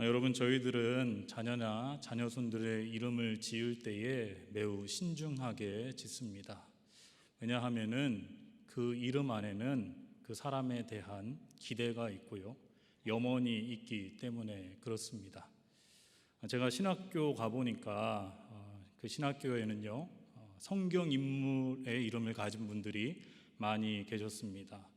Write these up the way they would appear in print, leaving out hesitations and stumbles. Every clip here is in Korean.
여러분, 저희들은 자녀나 자녀손들의 이름을 지을 때에 매우 신중하게 짓습니다. 왜냐하면은 그 이름 안에는 그 사람에 대한 기대가 있고요, 염원이 있기 때문에 그렇습니다. 제가 신학교 가보니까 그 신학교에는요, 성경 인물의 이름을 가진 분들이 많이 계셨습니다.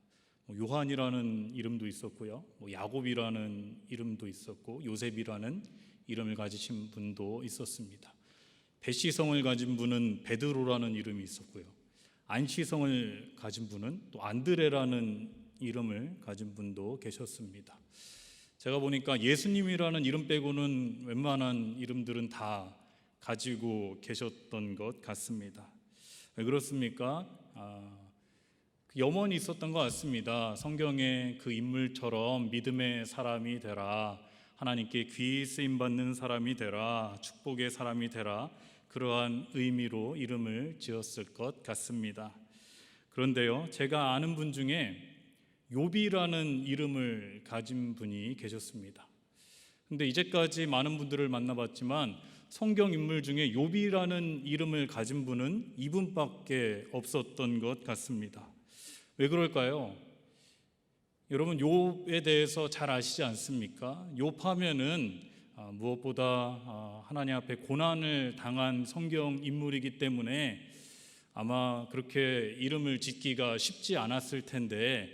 요한이라는 이름도 있었고요, 야곱이라는 이름도 있었고, 요셉이라는 이름을 가지신 분도 있었습니다. 베시성을 가진 분은 베드로라는 이름이 있었고요, 안시성을 가진 분은 또 안드레라는 이름을 가진 분도 계셨습니다. 제가 보니까 예수님이라는 이름 빼고는 웬만한 이름들은 다 가지고 계셨던 것 같습니다. 왜 그렇습니까? 염원이 있었던 것 같습니다. 성경의 그 인물처럼 믿음의 사람이 되라, 하나님께 귀히 쓰임받는 사람이 되라, 축복의 사람이 되라, 그러한 의미로 이름을 지었을 것 같습니다. 그런데요, 제가 아는 분 중에 욥이라는 이름을 가진 분이 계셨습니다. 근데 이제까지 많은 분들을 만나봤지만 성경 인물 중에 욥이라는 이름을 가진 분은 이분밖에 없었던 것 같습니다. 왜 그럴까요? 여러분, 욥에 대해서 잘 아시지 않습니까? 욥하면은 무엇보다 하나님 앞에 고난을 당한 성경 인물이기 때문에 아마 그렇게 이름을 짓기가 쉽지 않았을 텐데,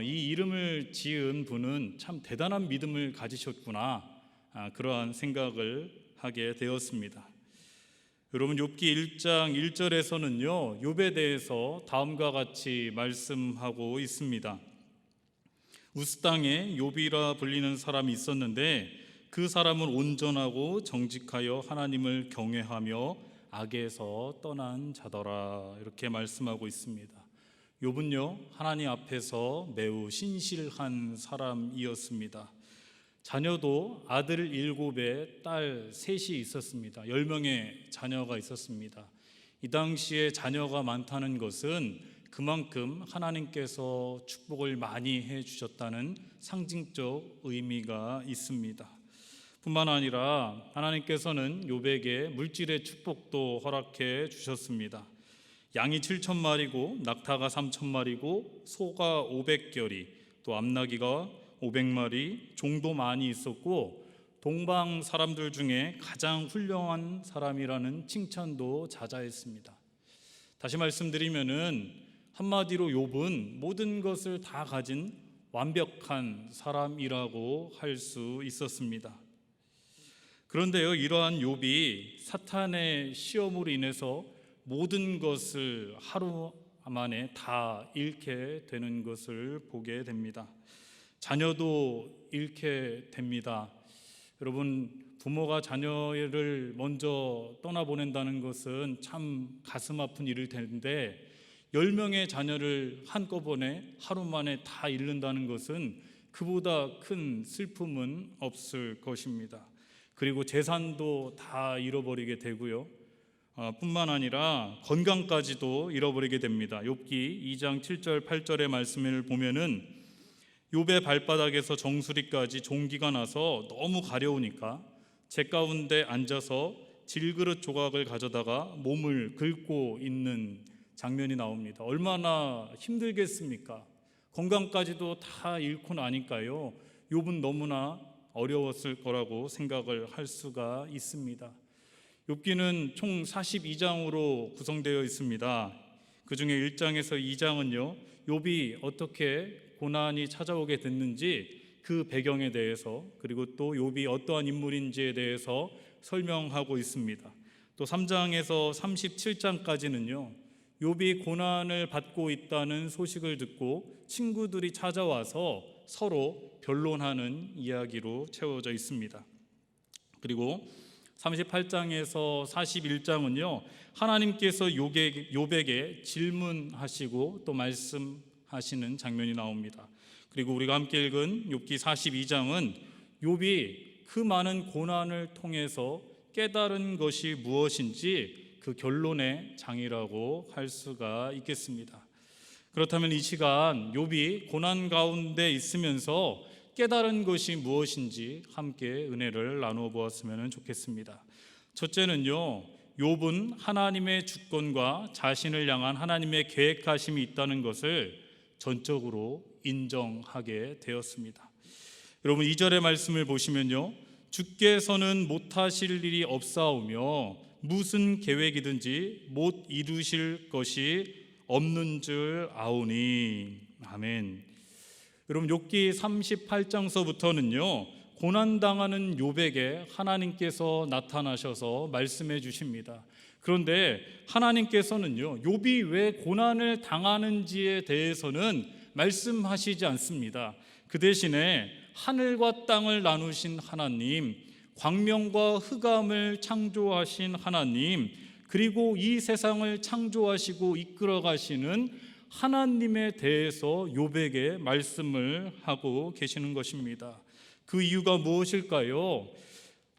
이 이름을 지은 분은 참 대단한 믿음을 가지셨구나, 그러한 생각을 하게 되었습니다. 여러분, 욥기 1장 1절에서는요, 욥에 대해서 다음과 같이 말씀하고 있습니다. 우스 땅에 욥이라 불리는 사람이 있었는데 그 사람은 온전하고 정직하여 하나님을 경외하며 악에서 떠난 자더라, 이렇게 말씀하고 있습니다. 욥은요, 하나님 앞에서 매우 신실한 사람이었습니다. 자녀도 아들 7에 딸 3이 있었습니다. 10명의 자녀가 있었습니다. 이 당시에 자녀가 많다는 것은 그만큼 하나님께서 축복을 많이 해주셨다는 상징적 의미가 있습니다. 뿐만 아니라 하나님께서는 욥에게 물질의 축복도 허락해 주셨습니다. 양이 7,000마리고 낙타가 3,000마리고 소가 500결이, 또 암나귀가 500마리, 종도 많이 있었고 동방 사람들 중에 가장 훌륭한 사람이라는 칭찬도 자자했습니다. 다시 말씀드리면은 한마디로 욥은 모든 것을 다 가진 완벽한 사람이라고 할 수 있었습니다. 그런데요, 이러한 욥이 사탄의 시험으로 인해서 모든 것을 하루 만에 다 잃게 되는 것을 보게 됩니다. 자녀도 잃게 됩니다. 여러분, 부모가 자녀를 먼저 떠나보낸다는 것은 참 가슴 아픈 일일 텐데 10명의 자녀를 한꺼번에 하루 만에 다 잃는다는 것은 그보다 큰 슬픔은 없을 것입니다. 그리고 재산도 다 잃어버리게 되고요, 뿐만 아니라 건강까지도 잃어버리게 됩니다. 욥기 2장 7절 8절의 말씀을 보면은 욥의 발바닥에서 정수리까지 종기가 나서 너무 가려우니까 제 가운데 앉아서 질그릇 조각을 가져다가 몸을 긁고 있는 장면이 나옵니다. 얼마나 힘들겠습니까? 건강까지도 다 잃고 나니까요, 욥은 너무나 어려웠을 거라고 생각을 할 수가 있습니다. 욥기는 총 42장으로 구성되어 있습니다. 그 중에 1장에서 2장은요, 욥이 어떻게 고난이 찾아오게 됐는지 그 배경에 대해서, 그리고 또 욥이 어떠한 인물인지에 대해서 설명하고 있습니다. 또 3장에서 37장까지는요, 욥이 고난을 받고 있다는 소식을 듣고 친구들이 찾아와서 서로 변론하는 이야기로 채워져 있습니다. 그리고 38장에서 41장은요, 하나님께서 욥에게 질문하시고 또 말씀하시는 장면이 나옵니다. 그리고 우리가 함께 읽은 욥기 42장은 욥이 그 많은 고난을 통해서 깨달은 것이 무엇인지 그 결론의 장이라고 할 수가 있겠습니다. 그렇다면 이 시간 욥이 고난 가운데 있으면서 깨달은 것이 무엇인지 함께 은혜를 나누어 보았으면 좋겠습니다. 첫째는요, 욥은 하나님의 주권과 자신을 향한 하나님의 계획하심이 있다는 것을 전적으로 인정하게 되었습니다. 여러분 2절의 말씀을 보시면요, 주께서는 못하실 일이 없사오며 무슨 계획이든지 못 이루실 것이 없는 줄 아오니. 아멘. 여러분 욥기 38장서부터는요, 고난당하는 욥에게 하나님께서 나타나셔서 말씀해 주십니다. 그런데 하나님께서는요, 욥이 왜 고난을 당하는지에 대해서는 말씀하시지 않습니다. 그 대신에 하늘과 땅을 나누신 하나님, 광명과 흑암을 창조하신 하나님, 그리고 이 세상을 창조하시고 이끌어 가시는 하나님에 대해서 욥에게 말씀을 하고 계시는 것입니다. 그 이유가 무엇일까요?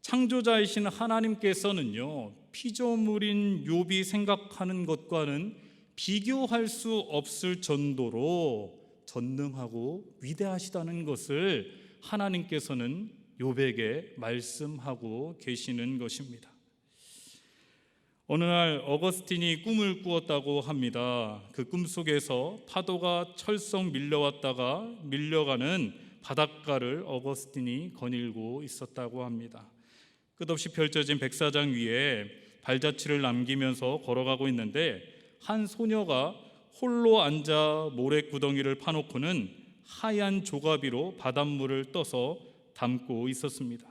창조자이신 하나님께서는요, 피조물인 욥이 생각하는 것과는 비교할 수 없을 정도로 전능하고 위대하시다는 것을 하나님께서는 욥에게 말씀하고 계시는 것입니다. 어느 날 어거스틴이 꿈을 꾸었다고 합니다. 그 꿈 속에서 파도가 철썩 밀려왔다가 밀려가는 바닷가를 어거스틴이 거닐고 있었다고 합니다. 끝없이 펼쳐진 백사장 위에 발자취를 남기면서 걸어가고 있는데 한 소녀가 홀로 앉아 모래구덩이를 파놓고는 하얀 조가비로 바닷물을 떠서 담고 있었습니다.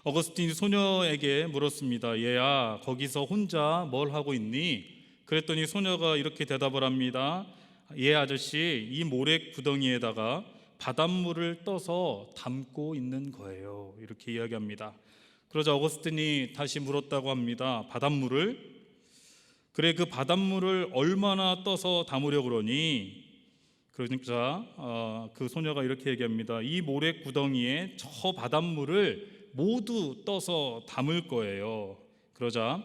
어거스틴이 소녀에게 물었습니다. 얘야, 거기서 혼자 뭘 하고 있니? 그랬더니 소녀가 이렇게 대답을 합니다. 예, 아저씨, 이 모래구덩이에다가 바닷물을 떠서 담고 있는 거예요. 이렇게 이야기합니다. 그러자 어거스틴이 다시 물었다고 합니다. 바닷물을? 그래, 그 바닷물을 얼마나 떠서 담으려고 그러니? 그러니까 그 소녀가 이렇게 얘기합니다. 이 모래구덩이에 저 바닷물을 모두 떠서 담을 거예요. 그러자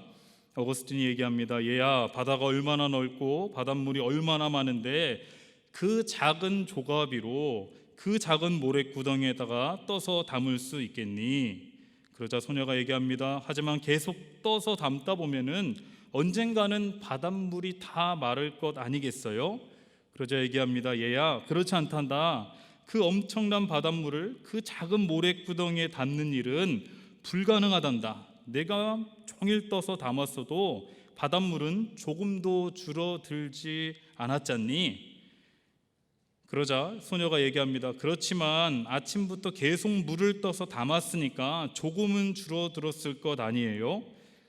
어거스틴이 얘기합니다. 얘야, 바다가 얼마나 넓고 바닷물이 얼마나 많은데 그 작은 조가비로 그 작은 모래구덩이에다가 떠서 담을 수 있겠니? 그러자 소녀가 얘기합니다. 하지만 계속 떠서 담다 보면은 언젠가는 바닷물이 다 마를 것 아니겠어요? 그러자 얘기합니다. 얘야, 그렇지 않단다. 그 엄청난 바닷물을 그 작은 모래구덩이에 담는 일은 불가능하단다. 내가 종일 떠서 담았어도 바닷물은 조금도 줄어들지 않았잖니? 그러자 소녀가 얘기합니다. 그렇지만 아침부터 계속 물을 떠서 담았으니까 조금은 줄어들었을 것 아니에요?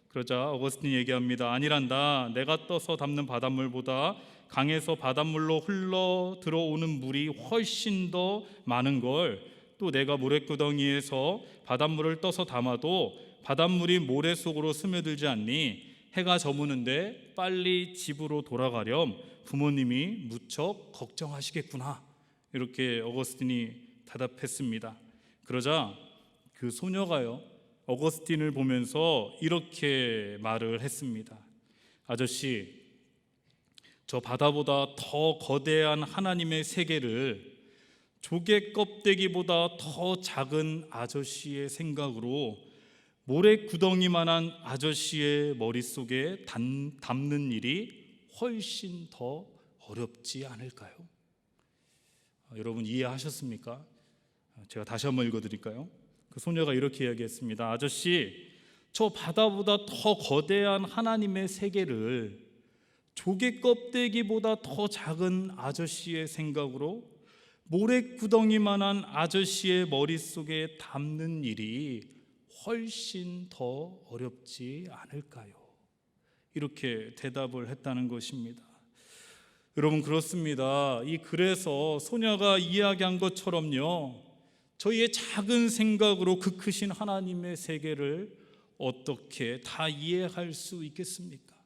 그러자 어거스틴이 얘기합니다. 아니란다. 내가 떠서 담는 바닷물보다 강에서 바닷물로 흘러 들어오는 물이 훨씬 더 많은 걸, 또 내가 모래구덩이에서 바닷물을 떠서 담아도 바닷물이 모래 속으로 스며들지 않니? 해가 저무는데 빨리 집으로 돌아가렴 부모님이 무척 걱정하시겠구나. 이렇게 어거스틴이 대답했습니다. 그러자 그 소녀가요, 어거스틴을 보면서 이렇게 말을 했습니다. 아저씨, 저 바다보다 더 거대한 하나님의 세계를 조개 껍데기보다 더 작은 아저씨의 생각으로 모래구덩이만한 아저씨의 머릿속에 담는 일이 훨씬 더 어렵지 않을까요? 여러분 이해하셨습니까? 제가 다시 한번 읽어드릴까요? 그 소녀가 이렇게 이야기했습니다. 아저씨, 저 바다보다 더 거대한 하나님의 세계를 조개 껍데기보다 더 작은 아저씨의 생각으로 모래구덩이만한 아저씨의 머릿속에 담는 일이 훨씬 더 어렵지 않을까요? 이렇게 대답을 했다는 것입니다. 여러분 그렇습니다. 그래서 소녀가 이야기한 것처럼요, 저희의 작은 생각으로 그 크신 하나님의 세계를 어떻게 다 이해할 수 있겠습니까?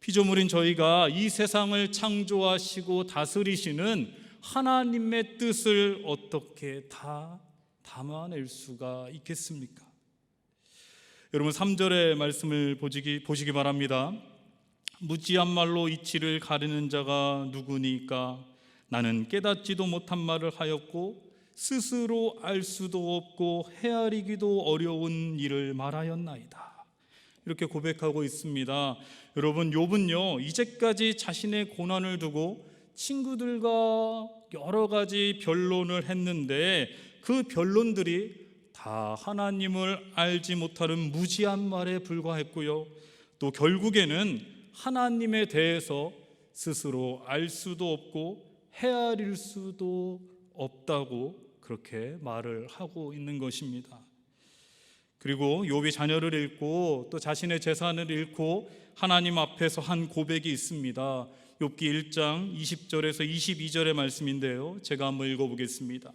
피조물인 저희가 이 세상을 창조하시고 다스리시는 하나님의 뜻을 어떻게 다 담아낼 수가 있겠습니까? 여러분 3절의 말씀을 보시기 바랍니다. 무지한 말로 이치를 가르는 자가 누구니까? 나는 깨닫지도 못한 말을 하였고 스스로 알 수도 없고 헤아리기도 어려운 일을 말하였나이다. 이렇게 고백하고 있습니다. 여러분, 욥은요 이제까지 자신의 고난을 두고 친구들과 여러 가지 변론을 했는데 그 변론들이 다 하나님을 알지 못하는 무지한 말에 불과했고요, 또 결국에는 하나님에 대해서 스스로 알 수도 없고 헤아릴 수도 없다고 그렇게 말을 하고 있는 것입니다. 그리고 욥이 자녀를 잃고 또 자신의 재산을 잃고 하나님 앞에서 한 고백이 있습니다. 욥기 1장 20절에서 22절의 말씀인데요, 제가 한번 읽어보겠습니다.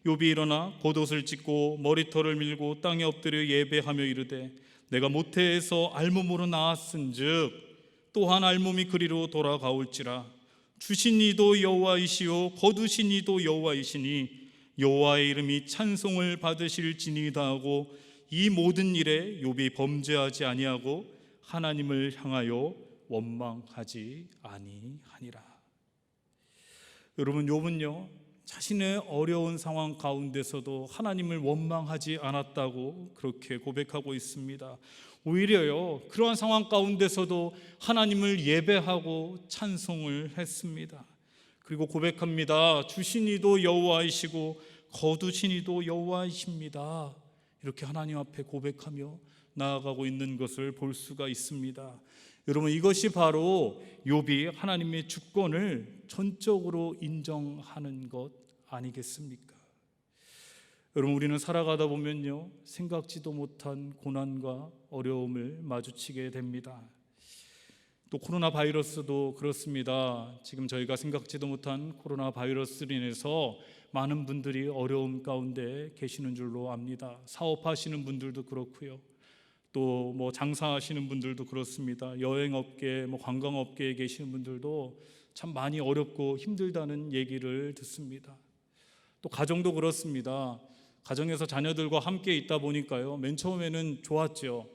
욥이 일어나 겉옷을 찢고 머리털을 밀고 땅에 엎드려 예배하며 이르되 내가 모태에서 알몸으로 나왔은즉 또한 알몸이 그리로 돌아가올지라. 주신 이도 여호와이시요 거두신 이도 여호와이시니 여호와의 이름이 찬송을 받으실지니이다 하고 이 모든 일에 욥이 범죄하지 아니하고 하나님을 향하여 원망하지 아니하니라. 여러분, 욥은요 자신의 어려운 상황 가운데서도 하나님을 원망하지 않았다고 그렇게 고백하고 있습니다. 오히려요 그러한 상황 가운데서도 하나님을 예배하고 찬송을 했습니다. 그리고 고백합니다. 주신 이도 여호와이시고 거두신 이도 여호와이십니다. 이렇게 하나님 앞에 고백하며 나아가고 있는 것을 볼 수가 있습니다. 여러분, 이것이 바로 욥이 하나님의 주권을 전적으로 인정하는 것 아니겠습니까? 여러분, 우리는 살아가다 보면요 생각지도 못한 고난과 어려움을 마주치게 됩니다. 또 코로나 바이러스도 그렇습니다. 지금 저희가 생각지도 못한 코로나 바이러스로 인해서 많은 분들이 어려움 가운데 계시는 줄로 압니다. 사업하시는 분들도 그렇고요, 또 장사하시는 분들도 그렇습니다. 여행업계, 관광업계에 계시는 분들도 참 많이 어렵고 힘들다는 얘기를 듣습니다. 또 가정도 그렇습니다. 가정에서 자녀들과 함께 있다 보니까요 맨 처음에는 좋았죠.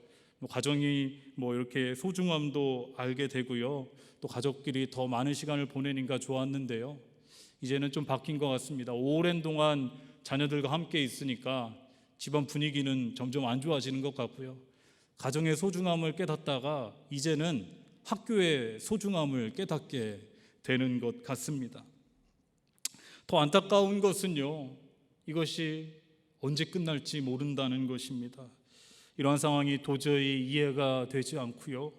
가정이 이렇게 소중함도 알게 되고요, 또 가족끼리 더 많은 시간을 보내니까 좋았는데요, 이제는 좀 바뀐 것 같습니다. 오랜 동안 자녀들과 함께 있으니까 집안 분위기는 점점 안 좋아지는 것 같고요, 가정의 소중함을 깨닫다가 이제는 학교의 소중함을 깨닫게 되는 것 같습니다. 더 안타까운 것은요 이것이 언제 끝날지 모른다는 것입니다. 이러한 상황이 도저히 이해가 되지 않고요,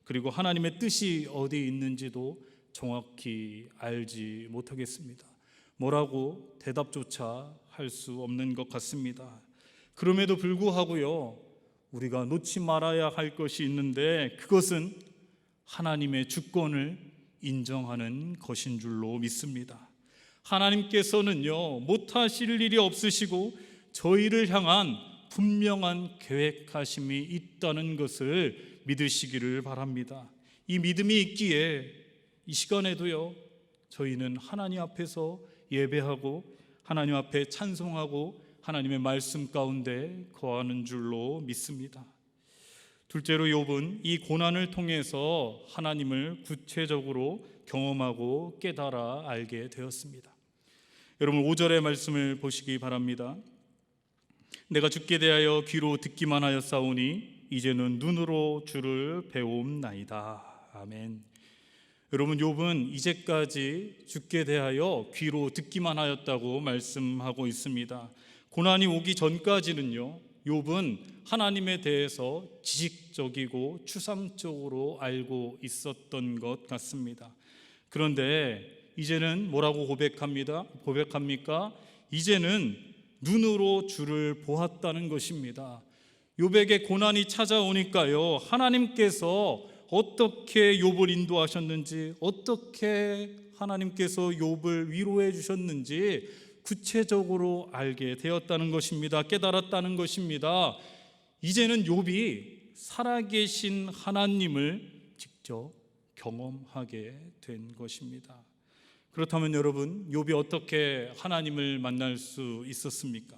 그리고 하나님의 뜻이 어디 있는지도 정확히 알지 못하겠습니다. 뭐라고 대답조차 할 수 없는 것 같습니다. 그럼에도 불구하고요 우리가 놓지 말아야 할 것이 있는데 그것은 하나님의 주권을 인정하는 것인 줄로 믿습니다. 하나님께서는요 못하실 일이 없으시고 저희를 향한 분명한 계획하심이 있다는 것을 믿으시기를 바랍니다. 이 믿음이 있기에 이 시간에도요 저희는 하나님 앞에서 예배하고 하나님 앞에 찬송하고 하나님의 말씀 가운데 거하는 줄로 믿습니다. 둘째로 욥은 이 고난을 통해서 하나님을 구체적으로 경험하고 깨달아 알게 되었습니다. 여러분, 5절의 말씀을 보시기 바랍니다. 내가 주께 대하여 귀로 듣기만 하였사오니 이제는 눈으로 주를 배움나이다. 아멘. 여러분, 욥은 이제까지 주께 대하여 귀로 듣기만 하였다고 말씀하고 있습니다. 고난이 오기 전까지는요 욥은 하나님에 대해서 지식적이고 추상적으로 알고 있었던 것 같습니다. 그런데 이제는 뭐라고 고백합니까? 이제는 눈으로 주를 보았다는 것입니다. 욥에게 고난이 찾아오니까요 하나님께서 어떻게 욥을 인도하셨는지, 어떻게 하나님께서 욥을 위로해 주셨는지 구체적으로 알게 되었다는 것입니다. 깨달았다는 것입니다. 이제는 욥이 살아계신 하나님을 직접 경험하게 된 것입니다. 그렇다면 여러분, 욥이 어떻게 하나님을 만날 수 있었습니까?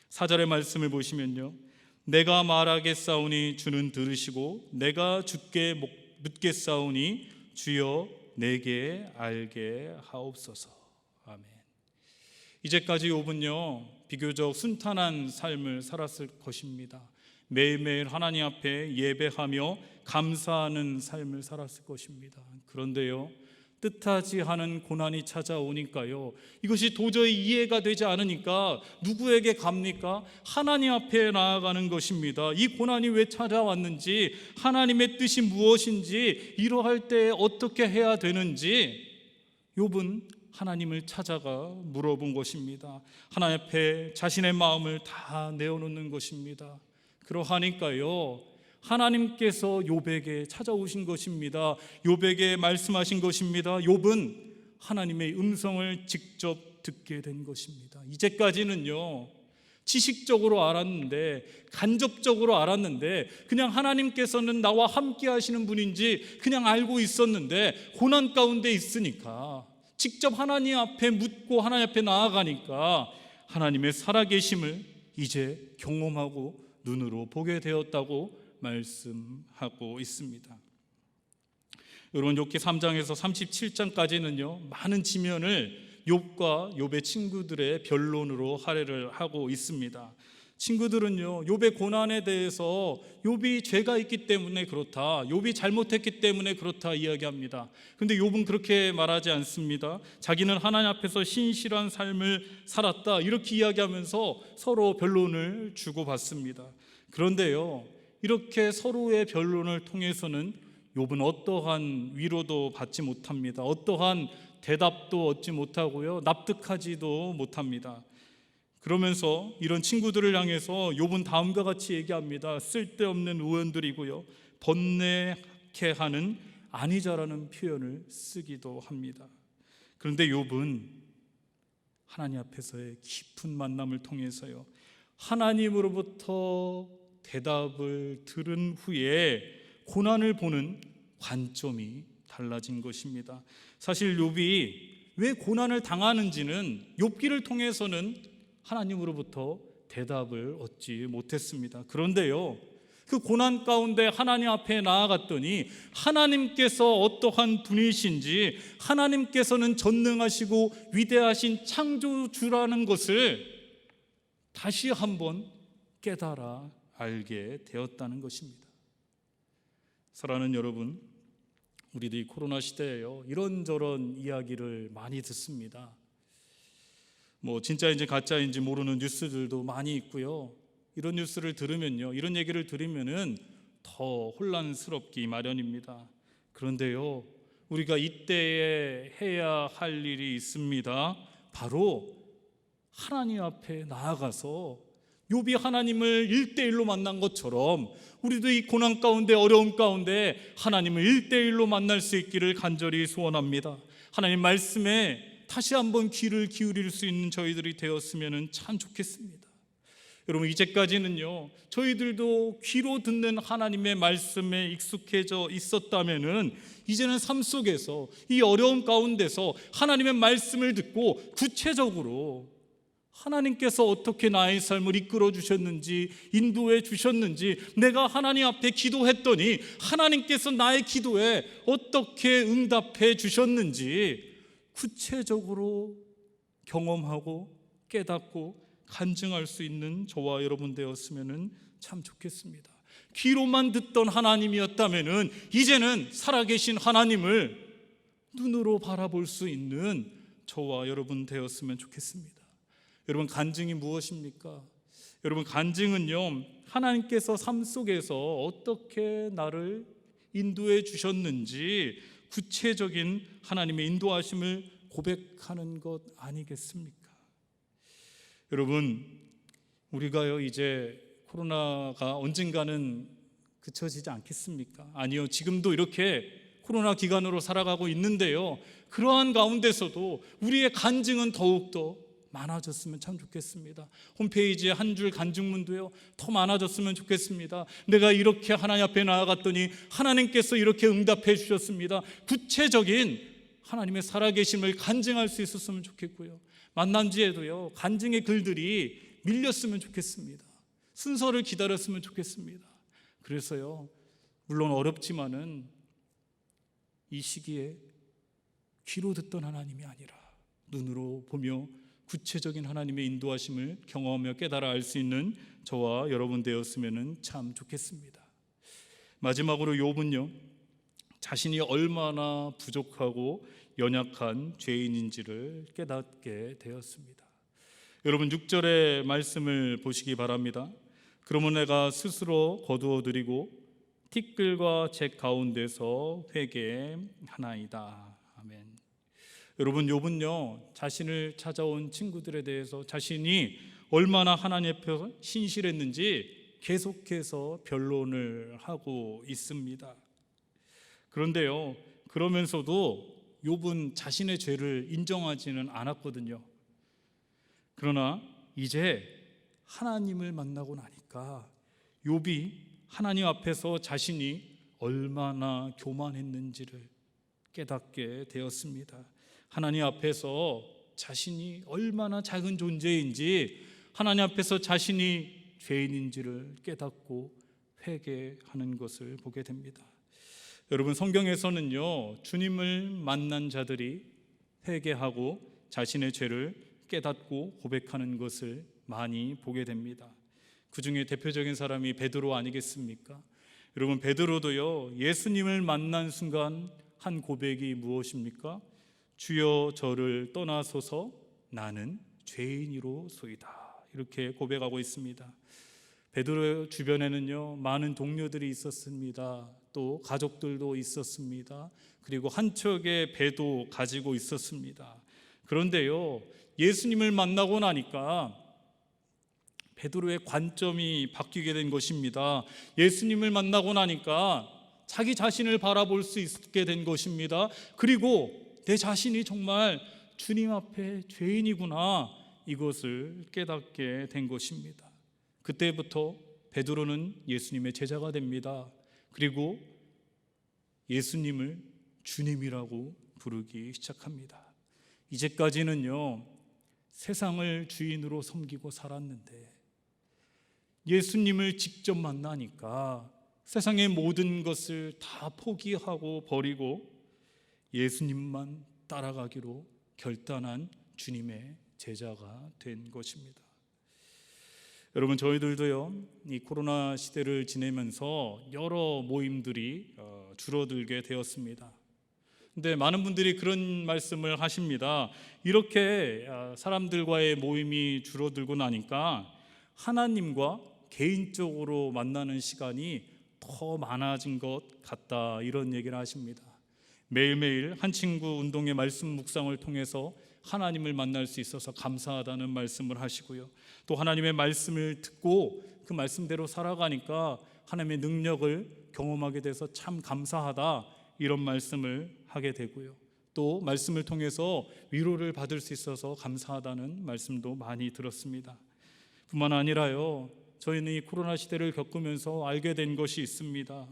4절의 말씀을 보시면요, 내가 말하겠사오니 주는 들으시고 내가 주께 묻겠사오니 주여 내게 알게 하옵소서. 아멘. 이제까지 욥은요 비교적 순탄한 삶을 살았을 것입니다. 매일매일 하나님 앞에 예배하며 감사하는 삶을 살았을 것입니다. 그런데요 뜻하지 않은 고난이 찾아오니까요 이것이 도저히 이해가 되지 않으니까 누구에게 갑니까? 하나님 앞에 나아가는 것입니다. 이 고난이 왜 찾아왔는지, 하나님의 뜻이 무엇인지, 이러할 때 어떻게 해야 되는지 욥은 하나님을 찾아가 물어본 것입니다. 하나님 앞에 자신의 마음을 다 내어놓는 것입니다. 그러하니까요 하나님께서 욥에게 찾아오신 것입니다. 욥에게 말씀하신 것입니다. 욥은 하나님의 음성을 직접 듣게 된 것입니다. 이제까지는요 지식적으로 알았는데, 간접적으로 알았는데, 그냥 하나님께서는 나와 함께 하시는 분인지 그냥 알고 있었는데, 고난 가운데 있으니까 직접 하나님 앞에 묻고 하나님 앞에 나아가니까 하나님의 살아계심을 이제 경험하고 눈으로 보게 되었다고 말씀하고 있습니다. 여러분 욥기 3장에서 37장까지는요 많은 지면을 욥과 욥의 친구들의 변론으로 할애를 하고 있습니다. 친구들은요 욥의 고난에 대해서 욥이 죄가 있기 때문에 그렇다, 욥이 잘못했기 때문에 그렇다 이야기합니다. 그런데 욥은 그렇게 말하지 않습니다. 자기는 하나님 앞에서 신실한 삶을 살았다 이렇게 이야기하면서 서로 변론을 주고받습니다. 그런데요 이렇게 서로의 변론을 통해서는 욥은 어떠한 위로도 받지 못합니다. 어떠한 대답도 얻지 못하고요 납득하지도 못합니다. 그러면서 이런 친구들을 향해서 욥은 다음과 같이 얘기합니다. 쓸데없는 의원들이고요 번뇌케 하는 아니자라는 표현을 쓰기도 합니다. 그런데 욥은 하나님 앞에서의 깊은 만남을 통해서요 하나님으로부터 대답을 들은 후에 고난을 보는 관점이 달라진 것입니다. 사실 욥이 왜 고난을 당하는지는 욥기를 통해서는 하나님으로부터 대답을 얻지 못했습니다. 그런데요 그 고난 가운데 하나님 앞에 나아갔더니 하나님께서 어떠한 분이신지, 하나님께서는 전능하시고 위대하신 창조주라는 것을 다시 한번 깨달아 알게 되었다는 것입니다. 사랑하는 여러분, 우리들이 코로나 시대에요 이런저런 이야기를 많이 듣습니다. 진짜인지 가짜인지 모르는 뉴스들도 많이 있고요. 이런 뉴스를 들으면요, 이런 얘기를 들으면은 더 혼란스럽기 마련입니다. 그런데요, 우리가 이때에 해야 할 일이 있습니다. 바로 하나님 앞에 나아가서 욥이 하나님을 1대1로 만난 것처럼 우리도 이 고난 가운데, 어려움 가운데 하나님을 1대1로 만날 수 있기를 간절히 소원합니다. 하나님 말씀에 다시 한번 귀를 기울일 수 있는 저희들이 되었으면 참 좋겠습니다. 여러분, 이제까지는요 저희들도 귀로 듣는 하나님의 말씀에 익숙해져 있었다면은 이제는 삶 속에서 이 어려움 가운데서 하나님의 말씀을 듣고 구체적으로 하나님께서 어떻게 나의 삶을 이끌어 주셨는지, 인도해 주셨는지, 내가 하나님 앞에 기도했더니 하나님께서 나의 기도에 어떻게 응답해 주셨는지 구체적으로 경험하고 깨닫고 간증할 수 있는 저와 여러분 되었으면 참 좋겠습니다. 귀로만 듣던 하나님이었다면 이제는 살아계신 하나님을 눈으로 바라볼 수 있는 저와 여러분 되었으면 좋겠습니다. 여러분, 간증이 무엇입니까? 여러분, 간증은요 하나님께서 삶 속에서 어떻게 나를 인도해 주셨는지 구체적인 하나님의 인도하심을 고백하는 것 아니겠습니까? 여러분, 우리가요 이제 코로나가 언젠가는 그쳐지지 않겠습니까? 아니요, 지금도 이렇게 코로나 기간으로 살아가고 있는데요, 그러한 가운데서도 우리의 간증은 더욱더 많아졌으면 참 좋겠습니다. 홈페이지에 한 줄 간증문도요 더 많아졌으면 좋겠습니다. 내가 이렇게 하나님 앞에 나아갔더니 하나님께서 이렇게 응답해 주셨습니다. 구체적인 하나님의 살아계심을 간증할 수 있었으면 좋겠고요, 만남지에도요 간증의 글들이 밀렸으면 좋겠습니다. 순서를 기다렸으면 좋겠습니다. 그래서요, 물론 어렵지만은 이 시기에 귀로 듣던 하나님이 아니라 눈으로 보며 구체적인 하나님의 인도하심을 경험하며 깨달아 알 수 있는 저와 여러분 되었으면 참 좋겠습니다. 마지막으로 욥은요, 자신이 얼마나 부족하고 연약한 죄인인지를 깨닫게 되었습니다. 여러분 6절의 말씀을 보시기 바랍니다. 그러면 내가 스스로 거두어드리고 티끌과 잭 가운데서 회개하나이다. 아멘. 여러분 욥은요, 자신을 찾아온 친구들에 대해서 자신이 얼마나 하나님 앞에 신실했는지 계속해서 변론을 하고 있습니다. 그런데요, 그러면서도 욥은 자신의 죄를 인정하지는 않았거든요. 그러나 이제 하나님을 만나고 나니까 욥이 하나님 앞에서 자신이 얼마나 교만했는지를 깨닫게 되었습니다. 하나님 앞에서 자신이 얼마나 작은 존재인지, 하나님 앞에서 자신이 죄인인지를 깨닫고 회개하는 것을 보게 됩니다. 여러분 성경에서는요, 주님을 만난 자들이 회개하고 자신의 죄를 깨닫고 고백하는 것을 많이 보게 됩니다. 그 중에 대표적인 사람이 베드로 아니겠습니까? 여러분 베드로도요, 예수님을 만난 순간 한 고백이 무엇입니까? 주여 저를 떠나소서 나는 죄인이로소이다, 이렇게 고백하고 있습니다. 베드로 주변에는요, 많은 동료들이 있었습니다. 또 가족들도 있었습니다. 그리고 한 척의 배도 가지고 있었습니다. 그런데요, 예수님을 만나고 나니까 베드로의 관점이 바뀌게 된 것입니다. 예수님을 만나고 나니까 자기 자신을 바라볼 수 있게 된 것입니다. 그리고 내 자신이 정말 주님 앞에 죄인이구나, 이것을 깨닫게 된 것입니다. 그때부터 베드로는 예수님의 제자가 됩니다. 그리고 예수님을 주님이라고 부르기 시작합니다. 이제까지는요, 세상을 주인으로 섬기고 살았는데 예수님을 직접 만나니까 세상의 모든 것을 다 포기하고 버리고 예수님만 따라가기로 결단한 주님의 제자가 된 것입니다. 여러분 저희들도요, 이 코로나 시대를 지내면서 여러 모임들이 줄어들게 되었습니다. 근데 많은 분들이 그런 말씀을 하십니다. 이렇게 사람들과의 모임이 줄어들고 나니까 하나님과 개인적으로 만나는 시간이 더 많아진 것 같다, 이런 얘기를 하십니다. 매일매일 한 친구 운동의 말씀 묵상을 통해서 하나님을 만날 수 있어서 감사하다는 말씀을 하시고요, 또 하나님의 말씀을 듣고 그 말씀대로 살아가니까 하나님의 능력을 경험하게 돼서 참 감사하다, 이런 말씀을 하게 되고요, 또 말씀을 통해서 위로를 받을 수 있어서 감사하다는 말씀도 많이 들었습니다. 뿐만 아니라요, 저희는 이 코로나 시대를 겪으면서 알게 된 것이 있습니다.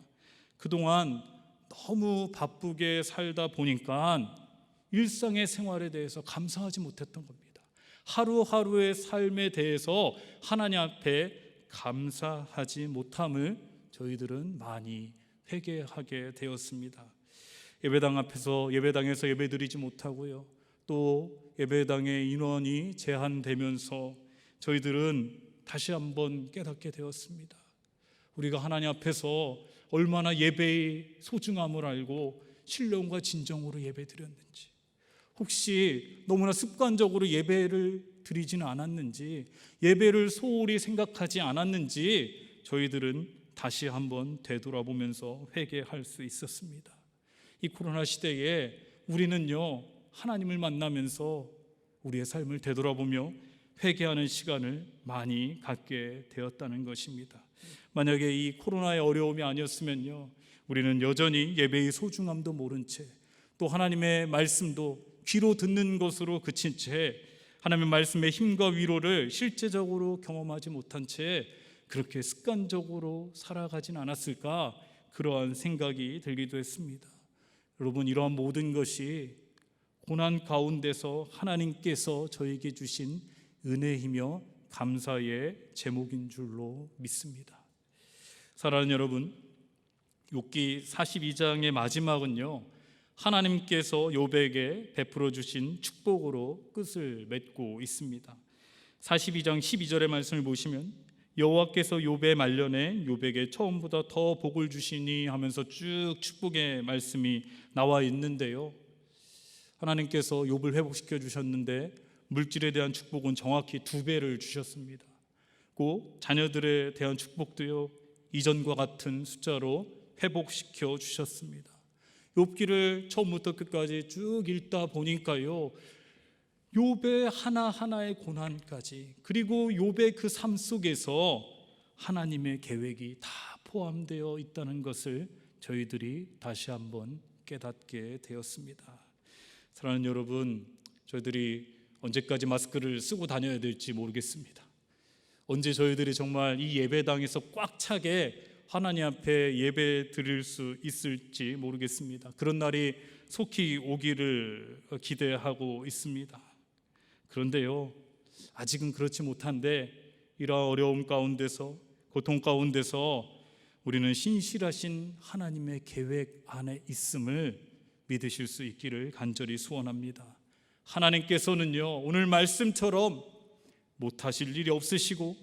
그동안 너무 바쁘게 살다 보니까 일상의 생활에 대해서 감사하지 못했던 겁니다. 하루하루의 삶에 대해서 하나님 앞에 감사하지 못함을 저희들은 많이 회개하게 되었습니다. 예배당 앞에서 예배당에서 예배드리지 못하고요, 또 예배당의 인원이 제한되면서 저희들은 다시 한번 깨닫게 되었습니다. 우리가 하나님 앞에서 얼마나 예배의 소중함을 알고 신령과 진정으로 예배드렸는지, 혹시 너무나 습관적으로 예배를 드리지는 않았는지, 예배를 소홀히 생각하지 않았는지 저희들은 다시 한번 되돌아보면서 회개할 수 있었습니다. 이 코로나 시대에 우리는요, 하나님을 만나면서 우리의 삶을 되돌아보며 회개하는 시간을 많이 갖게 되었다는 것입니다. 만약에 이 코로나의 어려움이 아니었으면요, 우리는 여전히 예배의 소중함도 모른 채, 또 하나님의 말씀도 귀로 듣는 것으로 그친 채, 하나님의 말씀의 힘과 위로를 실제적으로 경험하지 못한 채 그렇게 습관적으로 살아가진 않았을까, 그러한 생각이 들기도 했습니다. 여러분, 이러한 모든 것이 고난 가운데서 하나님께서 저에게 주신 은혜이며 감사의 제목인 줄로 믿습니다. 사랑하는 여러분, 욥기 42장의 마지막은요, 하나님께서 욥에게 베풀어 주신 축복으로 끝을 맺고 있습니다. 42장 12절의 말씀을 보시면 여호와께서 욥의 말년에 욥에게 처음보다 더 복을 주시니 하면서 쭉 축복의 말씀이 나와 있는데요, 하나님께서 욥을 회복시켜 주셨는데 물질에 대한 축복은 정확히 2배를 주셨습니다. 고 자녀들에 대한 축복도요, 이전과 같은 숫자로 회복시켜 주셨습니다. 욥기를 처음부터 끝까지 쭉 읽다 보니까요, 욥의 하나하나의 고난까지, 그리고 욥의 그 삶 속에서 하나님의 계획이 다 포함되어 있다는 것을 저희들이 다시 한번 깨닫게 되었습니다. 사랑하는 여러분, 저희들이 언제까지 마스크를 쓰고 다녀야 될지 모르겠습니다. 언제 저희들이 정말 이 예배당에서 꽉 차게 하나님 앞에 예배 드릴 수 있을지 모르겠습니다. 그런 날이 속히 오기를 기대하고 있습니다. 그런데요, 아직은 그렇지 못한데 이러한 어려움 가운데서, 고통 가운데서 우리는 신실하신 하나님의 계획 안에 있음을 믿으실 수 있기를 간절히 소원합니다. 하나님께서는요, 오늘 말씀처럼 못하실 일이 없으시고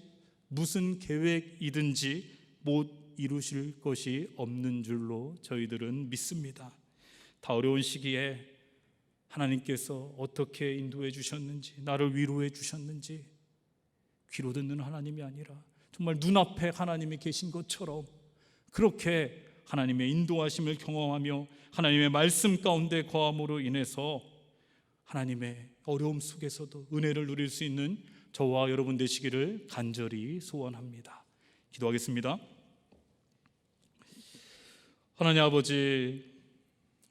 무슨 계획이든지 못 이루실 것이 없는 줄로 저희들은 믿습니다. 다 어려운 시기에 하나님께서 어떻게 인도해 주셨는지, 나를 위로해 주셨는지 귀로 듣는 하나님이 아니라 정말 눈앞에 하나님이 계신 것처럼 그렇게 하나님의 인도하심을 경험하며 하나님의 말씀 가운데 거함으로 인해서 하나님의 어려움 속에서도 은혜를 누릴 수 있는 저와 여러분 되시기를 간절히 소원합니다. 기도하겠습니다. 하나님 아버지,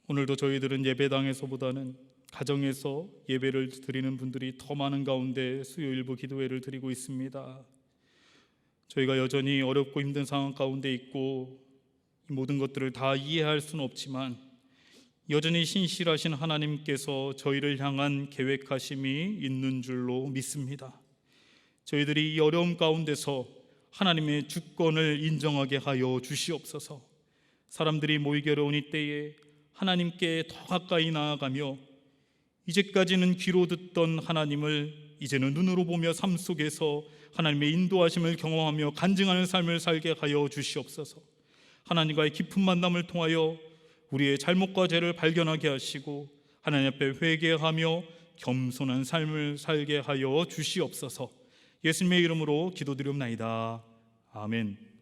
오늘도 저희들은 예배당에서보다는 가정에서 예배를 드리는 분들이 더 많은 가운데 수요일부 기도회를 드리고 있습니다. 저희가 여전히 어렵고 힘든 상황 가운데 있고 이 모든 것들을 다 이해할 수는 없지만 여전히 신실하신 하나님께서 저희를 향한 계획하심이 있는 줄로 믿습니다. 저희들이 이 어려움 가운데서 하나님의 주권을 인정하게 하여 주시옵소서. 사람들이 모이기 어려운 이 때에 하나님께 더 가까이 나아가며 이제까지는 귀로 듣던 하나님을 이제는 눈으로 보며 삶 속에서 하나님의 인도하심을 경험하며 간증하는 삶을 살게 하여 주시옵소서. 하나님과의 깊은 만남을 통하여 우리의 잘못과 죄를 발견하게 하시고 하나님 앞에 회개하며 겸손한 삶을 살게 하여 주시옵소서. 예수님의 이름으로 기도드리옵나이다. 아멘.